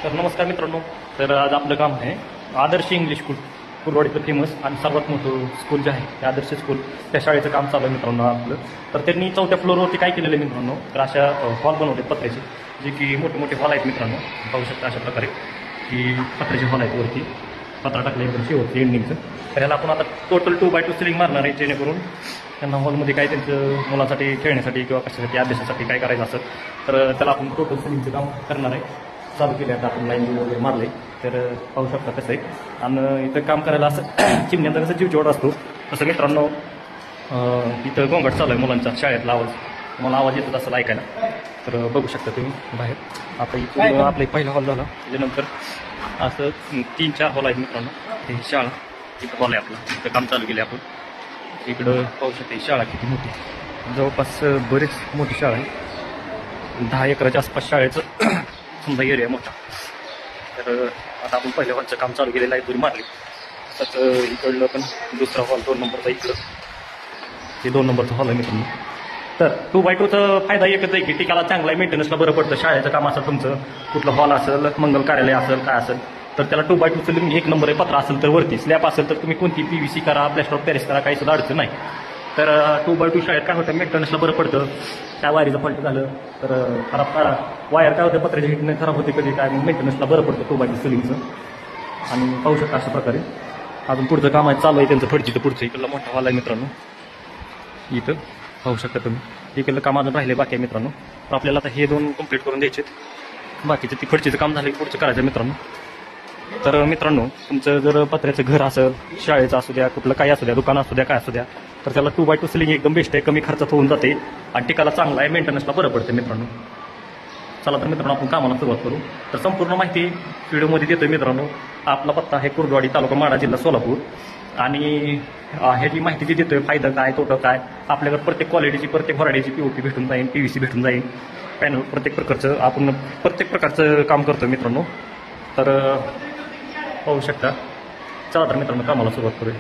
तर नमस्कार मित्रांनो. तर आज आपलं काम आहे आदर्श इंग्लिश स्कूल, कुरवाडीचं फेमस आणि सर्वात मोठं स्कूल जे आहे ते आदर्श स्कूल, त्या शाळेचं काम चालू आहे मित्रांनो आपलं. तर त्यांनी 4थ्या फ्लोअरवरती काय केलेलं आहे मित्रांनो, तर अशा हॉल बनवले पत्र्याचे, जे की मोठे मोठे हॉल आहेत मित्रांनो. पाहू शकता अशा प्रकारे की पत्र्याचे हॉल आहेत वरती, पत्रा टाकले एकदम शेवटचं एंडिंगचं. तर ह्याला आपण आता टोटल 2x2 सिलिंग मारणार आहे, जेणेकरून त्यांना हॉलमध्ये काय त्यांचं मुलासाठी खेळण्यासाठी किंवा कशासाठी अभ्यासासाठी काय करायचं असेल तर त्याला आपण टोटल सिलिंगचं काम करणार आहे. चालू केले आता आपण लाईन वगैरे मारले. तर पाहू शकता कसं आहे. आणि इथं काम करायला असं चिमण्यांचा कसं जीव जेवढा असतो तसं मित्रांनो इथं गोंगाट चालू आहे मुलांचा शाळेतला आवाज, मला आवाज येतच असेल ऐकायला. तर बघू शकता तुम्ही बाहेर. आता इथं आपला पहिला हॉल झाला, त्याच्यानंतर असं 3-4 हॉल आहेत मित्रांनो. ही शाळा इथं हॉल आहे आपला, इथं काम चालू केले आपण. इकडं पाहू शकता ही शाळा किती मोठी, जवळपास बरीच मोठी शाळा आहे. 10 एकराच्या आसपास शाळेचं समजा एरिया मोठा. तर आता आपण पहिल्या हॉलचं काम चालू केलेलं आहे, दुरी मारली. तसंच इकडलं पण दुसरा हॉल 2 नंबरचा, इकडं हे 2 नंबरचा हॉल आहे मित्रांनो. तर 2x2चा फायदा एकच आहे की टिकाला चांगला आहे, मेंटेनन्सला बरं पडतं. शाळेचं काम असेल, तुमचं कुठलं हॉल असेल, मंगल कार्यालय असेल, काय असेल, तर त्याला 2x2चं एक नंबर आहे. पत्रा असेल तर वरती, स्लॅब असेल तर तुम्ही कोणती PVC करा, प्लॅस्टर ऑफ पॅरिस करा, काही सुद्धा अडचण नाही. तर 2x2 शाळेत काय होतं, मेंटेनन्सला बरं पडतं. काय वायरीचं फॉल्ट झालं तर खराब काढा, वायर काय होतं पत्र्याच्या हिटने खराब होते कधी काय, मेंटेनन्सला बरं पडतं 2x2 सिलिंगचं. आणि पाहू शकता अशा प्रकारे अजून पुढचं काम आहे, चालू आहे त्यांचं फडचीचं पुढचं. इकडला मोठा हॉल आहे मित्रांनो, इथं पाहू शकता तुम्ही. इकडलं काम अजून राहिले बाकी आहे मित्रांनो. तर आपल्याला आता हे 2 कंप्लीट करून द्यायचे, बाकीचं ती फडचीचं काम झालं की पुढचं करायचं मित्रांनो. तर मित्रांनो, तुमचं जर पत्र्याचं घर असेल, शाळेचं असू द्या, कुठलं काही असू द्या, दुकान असू द्या, काय असू द्या, तर त्याला 2x2 सिलिंग एकदम बेस्ट आहे. कमी खर्चात होऊन जाते आणि टिकाला चांगला आहे, मेंटेनन्सला बरं पडतं मित्रांनो. चला तर मित्रांनो आपण कामाला सुरुवात करू. तर संपूर्ण माहिती व्हिडिओमध्ये देतोय मित्रांनो. आपला पत्ता आहे कुर्डवाडी, तालुका माढा, जिल्हा सोलापूर. आणि ह्याची माहिती जी देतोय, फायदा काय, तोटं काय, आपल्याकडे प्रत्येक क्वालिटीची, प्रत्येक व्हरायटीची POP भेटून जाईल, PVC भेटून जाईल, पॅनल प्रत्येक प्रकारचं, आपण प्रत्येक प्रकारचं काम करतो मित्रांनो. तर पाहू शकता. चला तर मित्रांनो कामाला सुरुवात करूया.